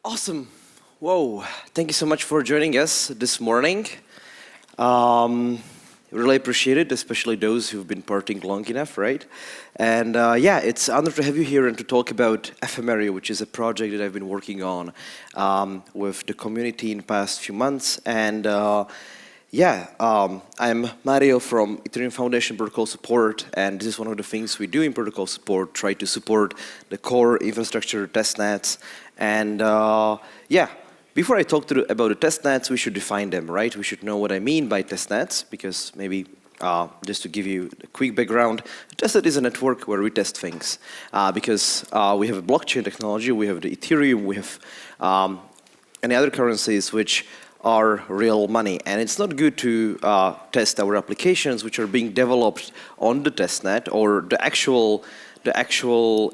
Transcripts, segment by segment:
Awesome. Whoa. Thank you so much for joining us this morning. Um, really appreciate it, especially those who've been partying long enough, right? And yeah, it's an honor to have you here and to talk about Ephemery, which is a project that I've been working on with the community in the past few months. And yeah, I'm Mario from Ethereum Foundation Protocol Support, and this is one of the things we do in protocol support, try to support the core infrastructure testnets. And yeah, before I talk about the testnets, we should define them, right? We should know what I mean by testnets, because maybe just to give you a quick background, a testnet is a network where we test things. Because we have a blockchain technology, we have the Ethereum, we have any other currencies which are real money. And it's not good to test our applications which are being developed on the testnet or the actual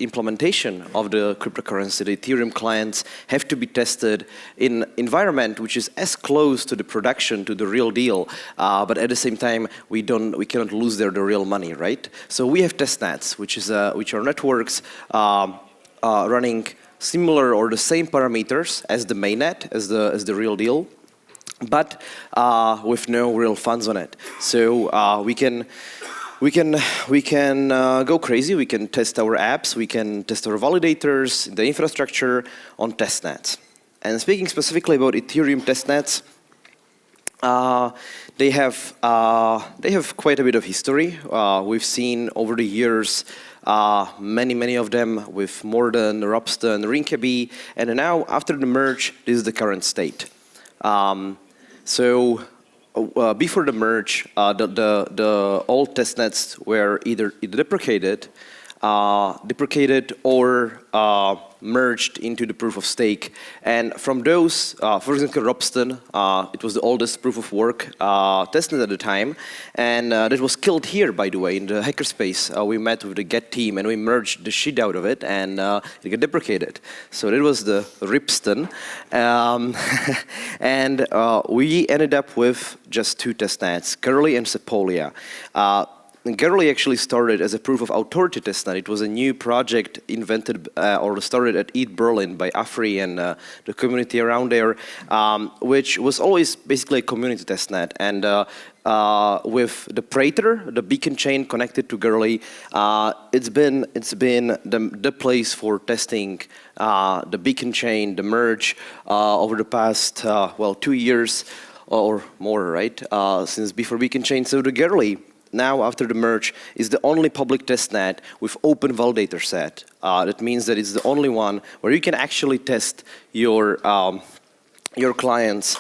implementation of the cryptocurrency. The Ethereum clients have to be tested in an environment which is as close to the production, to the real deal, but at the same time, we cannot lose the real money, right? So we have testnets, which are networks running similar or the same parameters as the mainnet, as the real deal, but with no real funds on it. So we can go crazy. We can test our apps. We can test our validators, the infrastructure on testnets. And speaking specifically about Ethereum testnets, they have quite a bit of history. We've seen over the years many of them with Morden, Ropsten, Rinkeby, and now after the merge, this is the current state. Before the merge, the old testnets were either deprecated or merged into the proof of stake. And from those, for example, Ropsten, it was the oldest proof of work testnet at the time, and that was killed here, by the way, in the hackerspace. We met with the Get team and we merged the shit out of it, and it got deprecated. So that was the Ripsten, and we ended up with just two testnets, Curly and Sepolia. Gerli actually started as a proof of authority testnet. It was a new project invented or started at ETH Berlin by Afri and the community around there, which was always basically a community testnet. And with the Praetor, the beacon chain connected to Gerli, it's been the place for testing the beacon chain, the merge over the past 2 years or more, right? Since before beacon chain. So the Gerli, now, after the merge, is the only public testnet with open validator set. That means that it's the only one where you can actually test your clients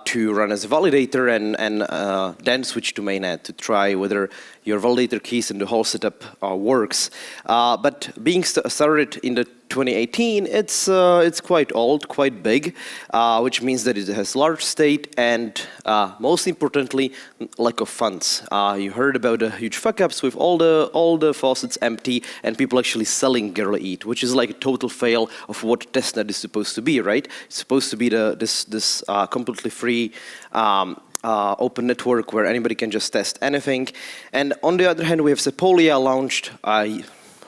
to run as a validator and then switch to mainnet to try whether your validator keys and the whole setup works. But being started in the 2018, it's quite old, quite big, which means that it has large state and most importantly, lack of funds. You heard about the huge fuck-ups with all the faucets empty and people actually selling Gerli ETH, which is like a total fail of what testnet is supposed to be, right? It's supposed to be this completely free open network where anybody can just test anything. And on the other hand, we have Sepolia launched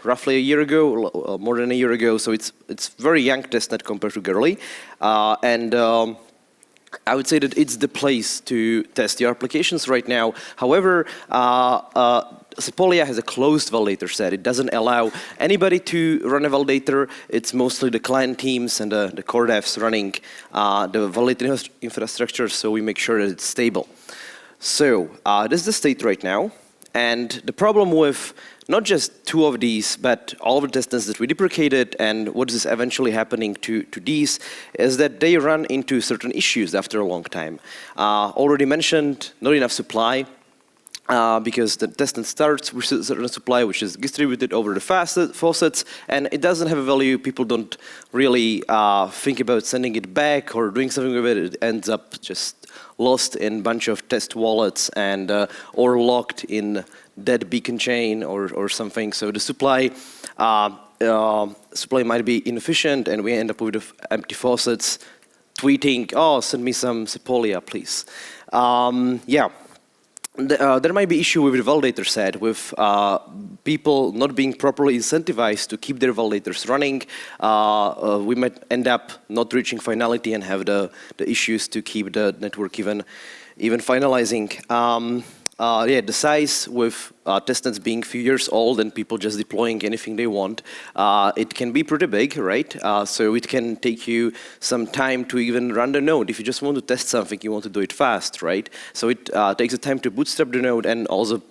roughly a year ago, more than a year ago, so it's very young testnet compared to Gerli. And I would say that it's the place to test your applications right now. However, Sepolia has a closed validator set. It doesn't allow anybody to run a validator. It's mostly the client teams and the core devs running the validator infrastructure, so we make sure that it's stable. So this is the state right now. And the problem with not just two of these, but all of the testnets that we deprecated and what is eventually happening to these is that they run into certain issues after a long time. Already mentioned, not enough supply, because the testnet starts with a certain supply which is distributed over the faucets, and it doesn't have a value. People don't really think about sending it back or doing something with it. It ends up just lost in a bunch of test wallets and or locked in dead beacon chain or something. So the supply might be inefficient, and we end up with empty faucets, tweeting, "Oh, send me some Sepolia, please." Yeah. there might be issue with the validator set, with people not being properly incentivized to keep their validators running. We might end up not reaching finality and have the issues to keep the network even finalizing. Yeah, the size with testnets being a few years old and people just deploying anything they want, it can be pretty big, right? So it can take you some time to even run the node. If you just want to test something, you want to do it fast, right? So it takes the time to bootstrap the node, and also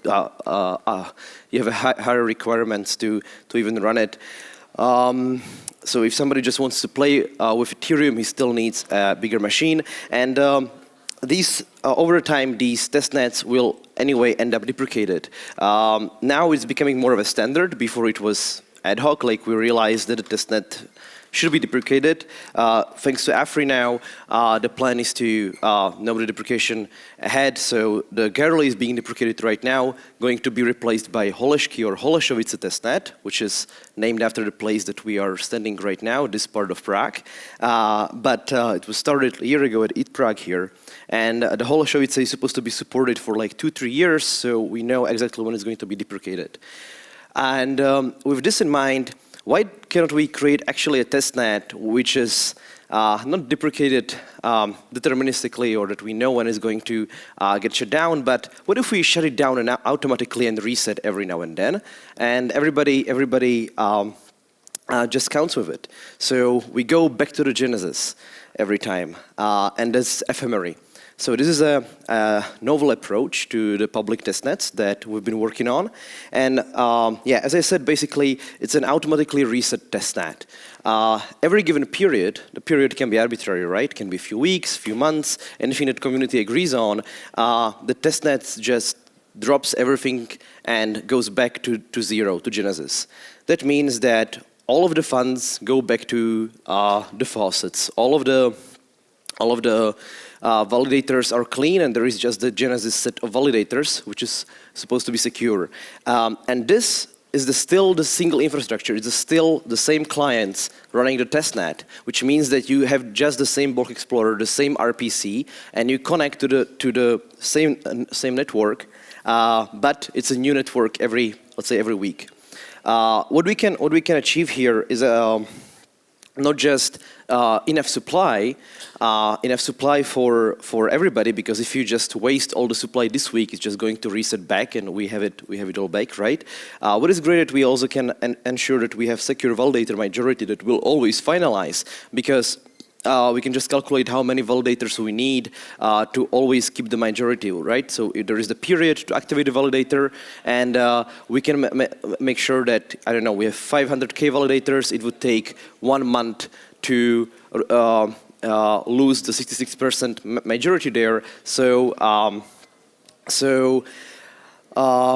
you have higher requirements to even run it. So if somebody just wants to play with Ethereum, he still needs a bigger machine. And these over time, these testnets will anyway end up deprecated. Now it's becoming more of a standard. Before it was ad hoc, like we realized that the testnet should be deprecated. Thanks to Ephemery now, the plan is to know the deprecation ahead. So the Gerli is being deprecated right now, going to be replaced by Holešky or Holešovice testnet, which is named after the place that we are standing right now, this part of Prague. But it was started a year ago at ETH Prague here. And the Holešovice is supposed to be supported for like 2-3 years, so we know exactly when it's going to be deprecated. And with this in mind, why cannot we create actually a testnet which is not deprecated deterministically, or that we know when it's going to get shut down, but what if we shut it down and automatically and reset every now and then, and everybody just counts with it. So we go back to the genesis every time, and that's Ephemery. So this is a novel approach to the public testnets that we've been working on. And yeah, as I said, basically, it's an automatically reset testnet. Every given period, the period can be arbitrary, right? It can be a few weeks, few months, anything that community agrees on. The testnet just drops everything and goes back to zero, to genesis. That means that all of the funds go back to the faucets. All of the validators are clean, and there is just the genesis set of validators, which is supposed to be secure. And this is still the single infrastructure. It's still the same clients running the testnet, which means that you have just the same block explorer, the same RPC, and you connect to the same network, but it's a new network let's say every week. What we can achieve here is not just enough supply for everybody, because if you just waste all the supply this week, it's just going to reset back, and we have it all back, right? What is great that we also can ensure that we have secure validator majority that will always finalize, because we can just calculate how many validators we need to always keep the majority, right? So if there is the period to activate the validator, and we can make sure that, I don't know, we have 500K validators. It would take 1 month to lose the 66% majority there. So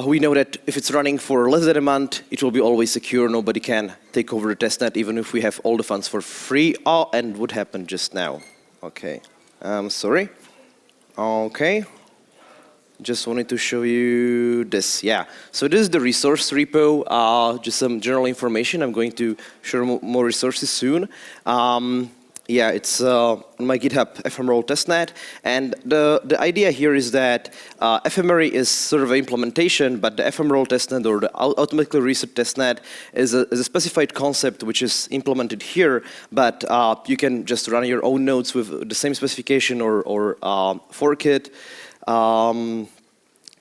we know that if it's running for less than a month, it will be always secure. Nobody can take over the testnet, even if we have all the funds for free. Oh, and what happened just now? Okay, sorry. Okay, just wanted to show you this. Yeah, so this is the resource repo, just some general information. I'm going to share more resources soon. Yeah, it's on my GitHub ephemeral testnet, and the idea here is that Ephemery is sort of an implementation, but the ephemeral testnet, or the automatically reset testnet, is a specified concept which is implemented here, but you can just run your own nodes with the same specification or fork it.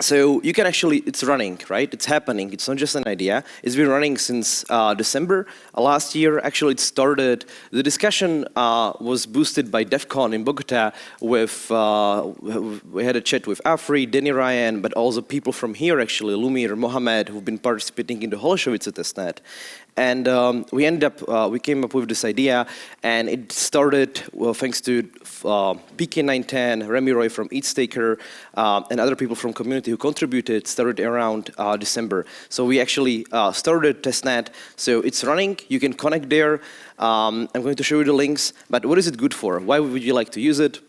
So you can actually, it's running, right? It's happening. It's not just an idea. It's been running since December last year. Actually, it started, the discussion was boosted by DEF CON in Bogota with, we had a chat with Afri, Danny Ryan, but also people from here, actually, Lumir, Mohammed, who've been participating in the Holešovice testnet. And we came up with this idea, and it started, well, thanks to PK910, Remy Roy from EatsTaker, and other people from community who contributed, started around December. So we actually started testnet, so it's running, you can connect there. I'm going to show you the links, but what is it good for? Why would you like to use it?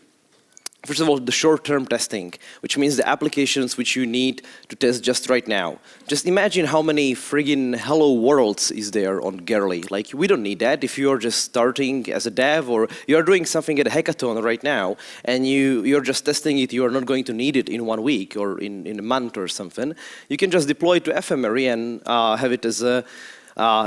First of all, the short-term testing, which means the applications which you need to test just right now. Just imagine how many friggin' hello worlds is there on Gerli. Like, we don't need that if you're just starting as a dev or you're doing something at a hackathon right now and you're just testing it, you're not going to need it in 1 week or in a month or something. You can just deploy it to Ephemery and have it as a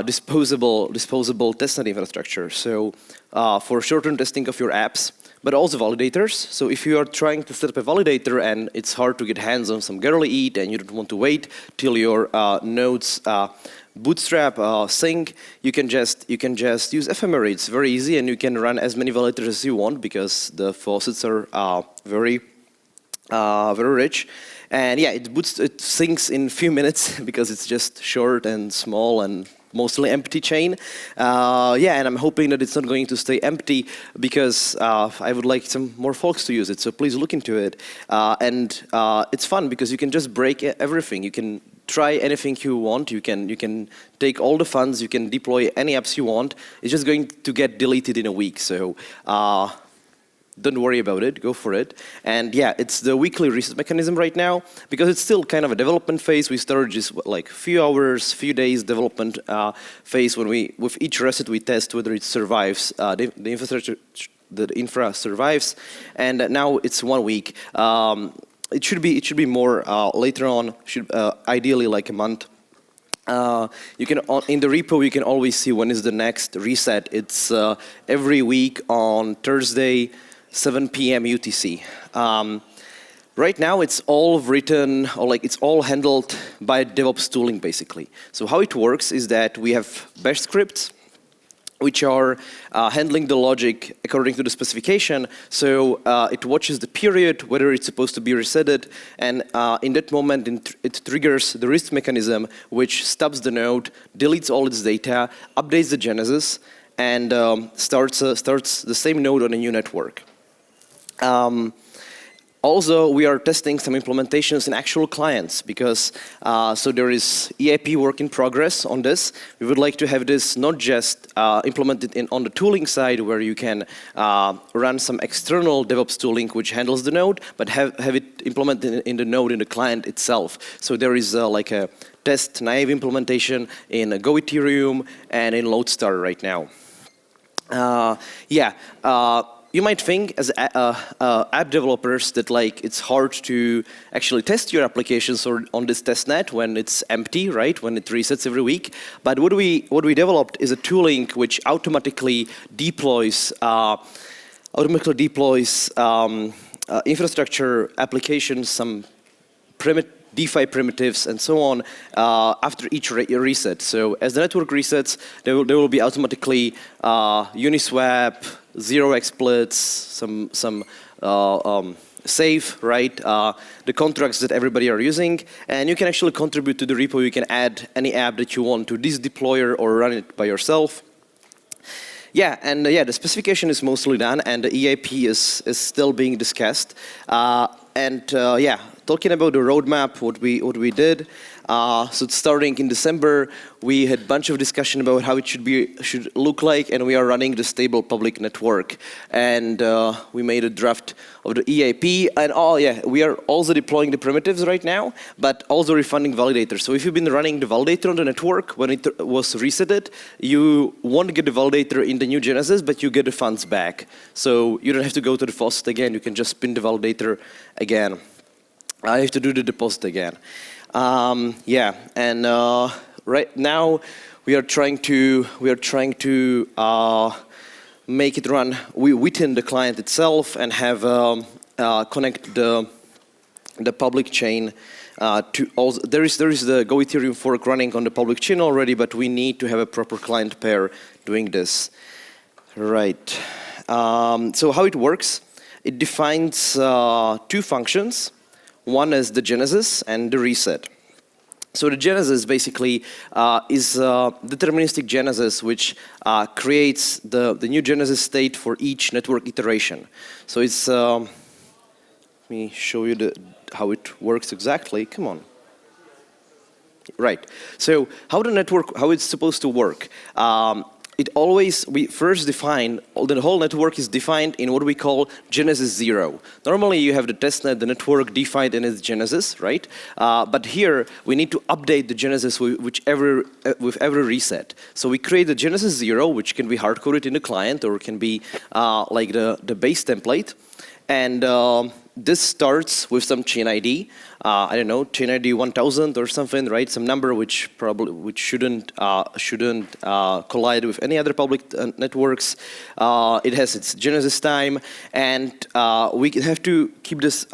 disposable testnet infrastructure. So for short-term testing of your apps, but also validators. So if you are trying to set up a validator and it's hard to get hands on some Gerli and you don't want to wait till your nodes bootstrap sync, you can just use Ephemery. It's very easy, and you can run as many validators as you want because the faucets are very rich. And yeah, it syncs in a few minutes because it's just short and small and mostly empty chain. Yeah, and I'm hoping that it's not going to stay empty because I would like some more folks to use it. So please look into it. And it's fun because you can just break everything. You can try anything you want. You can take all the funds. You can deploy any apps you want. It's just going to get deleted in a week. So don't worry about it, go for it. And yeah, it's the weekly reset mechanism right now because it's still kind of a development phase. We started just like few hours, few days development phase when with each reset we test whether it survives, the infrastructure, the infra survives. And now it's 1 week. It should be more later on, ideally like a month. You can in the repo you can always see when is the next reset. It's every week on Thursday, 7 p.m. UTC. Right now it's all written, or like it's all handled by DevOps tooling basically. So how it works is that we have bash scripts which are handling the logic according to the specification. So it watches the period, whether it's supposed to be resetted, and in that moment it triggers the reset mechanism, which stops the node, deletes all its data, updates the genesis, and starts the same node on a new network. Also, we are testing some implementations in actual clients because so there is EAP work in progress on this. We would like to have this not just implemented on the tooling side where you can run some external DevOps tooling which handles the node, but have it implemented in the node in the client itself. So there is like a test naive implementation in Go Ethereum and in Lodestar right now. You might think as app developers that like it's hard to actually test your applications on this testnet when it's empty, right? When it resets every week. But what we developed is a tooling which automatically deploys infrastructure applications, some DeFi primitives and so on after each reset. So as the network resets, there will be automatically Uniswap, 0x splits, some safe, right? The contracts that everybody are using, and you can actually contribute to the repo. You can add any app that you want to this deployer or run it by yourself. Yeah, and the specification is mostly done, and the EAP is still being discussed. Talking about the roadmap, what we did. So starting in December, we had a bunch of discussion about how it should look like, and we are running the stable public network. And we made a draft of the EAP, and we are also deploying the primitives right now, but also refunding validators. So if you've been running the validator on the network when it was resetted, you won't get the validator in the new genesis, but you get the funds back. So you don't have to go to the faucet again. You can just spin the validator again. I have to do the deposit again. Right now we are trying to make it run within the client itself and have connect the public chain to also. There is the Go Ethereum fork running on the public chain already, but we need to have a proper client pair doing this. Right. So how it works? It defines two functions. One is the genesis and the reset. So the genesis basically is deterministic genesis, which creates the new genesis state for each network iteration. So it's, let me show you how it works exactly. Come on. Right. So how it's supposed to work? we first define, the whole network is defined in what we call Genesis 0. Normally you have the testnet, the network defined in its Genesis, right? But here we need to update the Genesis with every reset. So we create the Genesis 0, which can be hard-coded in the client, or it can be like the base template. And this starts with some chain ID. I don't know, chain ID 1000 or something, right? Some number which shouldn't collide with any other public networks. It has its genesis time, and we have to keep this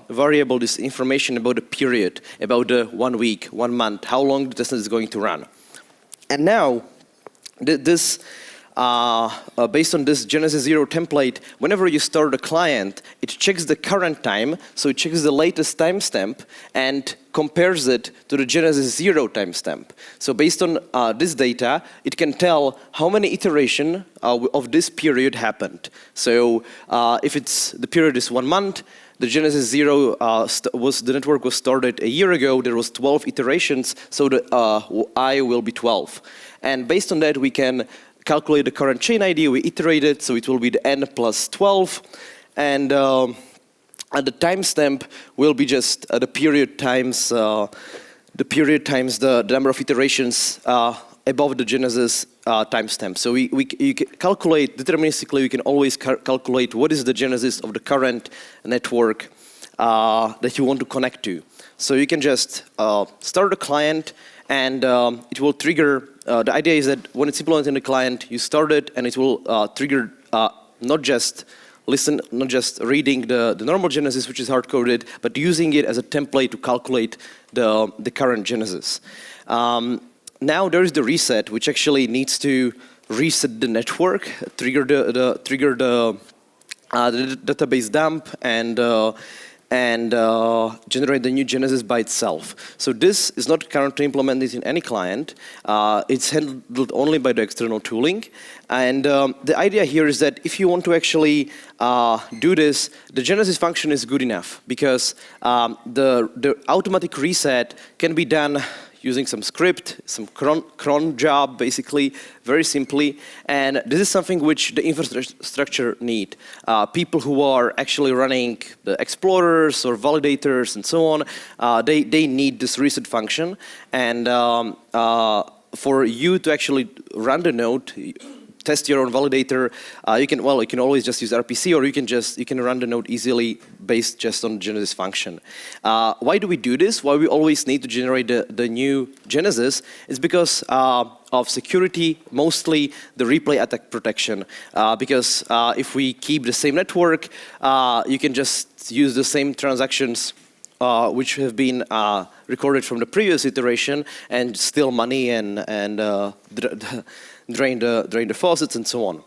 variable, this information about the period, about the 1 week, 1 month, how long the testnet is going to run. And now, this. Based on this Genesis 0 template, whenever you start a client, it checks the current time, so it checks the latest timestamp and compares it to the Genesis 0 timestamp. So based on this data, it can tell how many iterations of this period happened. So if the period is 1 month, the Genesis 0 the network was started a year ago. There was 12 iterations, so the I will be 12. And based on that, we can calculate the current chain ID, we iterate it, so it will be the n plus 12, and the timestamp will be just the period times the number of iterations above the Genesis timestamp. So you can calculate deterministically. We can always calculate what is the Genesis of the current network that you want to connect to. So you can just start a client, and it will trigger. The idea is that when it's implemented in the client, you start it, and it will trigger not just reading the normal Genesis, which is hard-coded, but using it as a template to calculate the current Genesis. Now there is the reset, which actually needs to reset the network, trigger the database dump, and generate the new Genesis by itself. So this is not currently implemented in any client. It's handled only by the external tooling. And the idea here is that if you want to actually do this, the Genesis function is good enough, because the automatic reset can be done using some script, some cron job, basically, very simply. And this is something which the infrastructure need. People who are actually running the explorers or validators and so on, they need this reset function. And for you to actually run the node, test your own validator, you can always just use RPC, or you can run the node easily based just on Genesis function. Why do we do this? Why we always need to generate the new Genesis is because of security, mostly the replay attack protection. Because if we keep the same network, you can just use the same transactions which have been recorded from the previous iteration and steal money and drain the faucets and so on.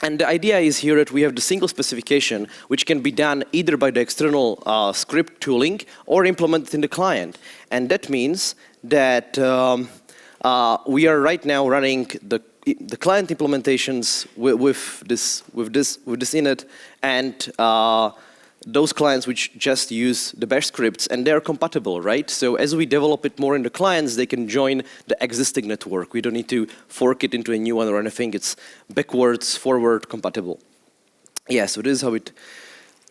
And the idea is here that we have the single specification, which can be done either by the external script tooling or implemented in the client. And that means that we are right now running the client implementations with this init, and those clients which just use the bash scripts, and they're compatible, right? So as we develop it more in the clients, they can join the existing network. We don't need to fork it into a new one or anything. It's backwards, forward compatible. Yeah, so this is how it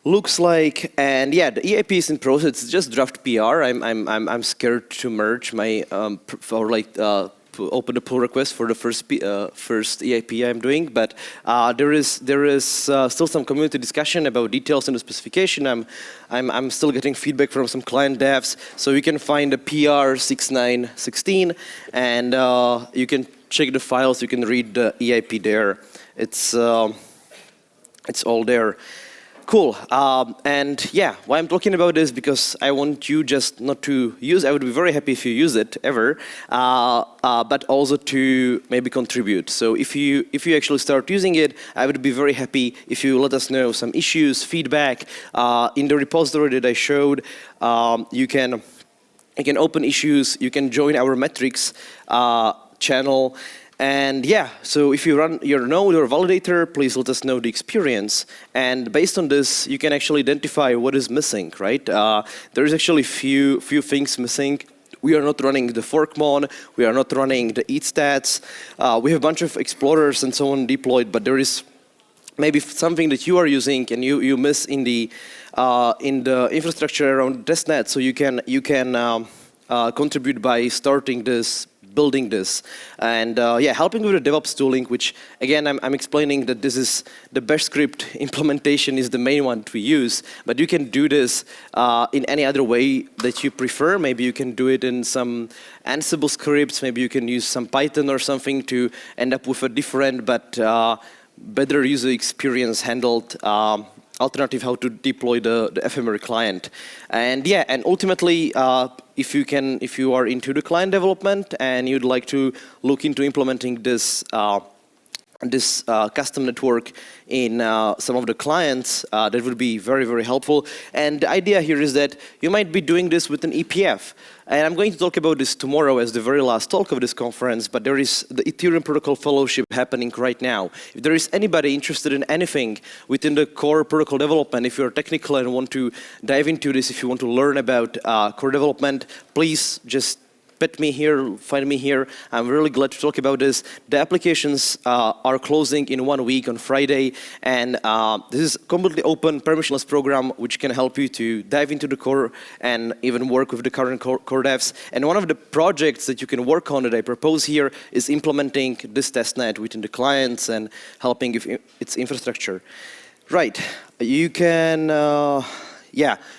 looks like. And yeah, the EIP is in process. It's just draft PR. I'm scared to merge my to open the pull request for the first EIP I'm doing, but there is still some community discussion about details in the specification. I'm still getting feedback from some client devs, so you can find the PR 6916, and you can check the files. You can read the EIP there. It's all there. Cool. And yeah, why I'm talking about this, because I want you just not to use. I would be very happy if you use it ever, but also to maybe contribute. So if you actually start using it, I would be very happy if you let us know some issues, feedback. In the repository that I showed, you can open issues. You can join our metrics channel. And yeah, so if you run your node or validator, please let us know the experience. And based on this, you can actually identify what is missing, right? There is actually few things missing We are not running the forkmon, we are not running the eatstats. We have a bunch of explorers and so on deployed, but there is maybe something that you are using and you miss in the infrastructure around testnet, so you can contribute by starting this, building this, and yeah, helping with the DevOps tooling, which again I'm explaining that this is the bash script implementation is the main one to use, but you can do this in any other way that you prefer. Maybe you can do it in some Ansible scripts, maybe you can use some Python or something to end up with a different but better user experience handled alternative how to deploy the Ephemery client. And yeah, and ultimately, if you are into the client development and you'd like to look into implementing this custom network in some of the clients, that would be very, very helpful. And the idea here is that you might be doing this with an EPF. And I'm going to talk about this tomorrow as the very last talk of this conference, but there is the Ethereum Protocol Fellowship happening right now. If there is anybody interested in anything within the core protocol development, if you're technical and want to dive into this, if you want to learn about core development, please just find me here. I'm really glad to talk about this. The applications are closing in 1 week on Friday, and this is a completely open, permissionless program which can help you to dive into the core and even work with the current core devs. And one of the projects that you can work on that I propose here is implementing this testnet within the clients and helping with its infrastructure. Right, you can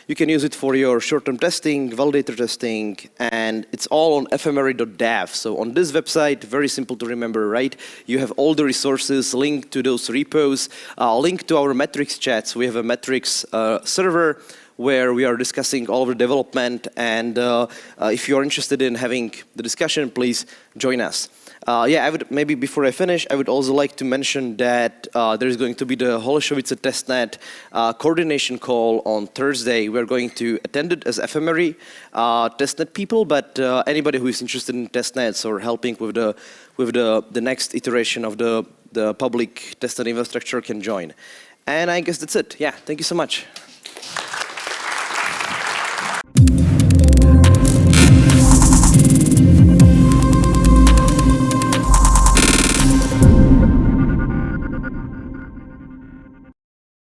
you can use it for your short-term testing, validator testing, and it's all on ephemery.dev. So on this website, very simple to remember, right? You have all the resources linked to those repos, linked to our metrics chats. We have a metrics server where we are discussing all of the development, and if you're interested in having the discussion, please join us. Yeah, I would maybe before I finish, I would also like to mention that there is going to be the Holešovice testnet coordination call on Thursday. We're going to attend it as Ephemery testnet people, but anybody who is interested in testnets or helping with the next iteration of the public testnet infrastructure can join. And I guess that's it. Yeah, thank you so much.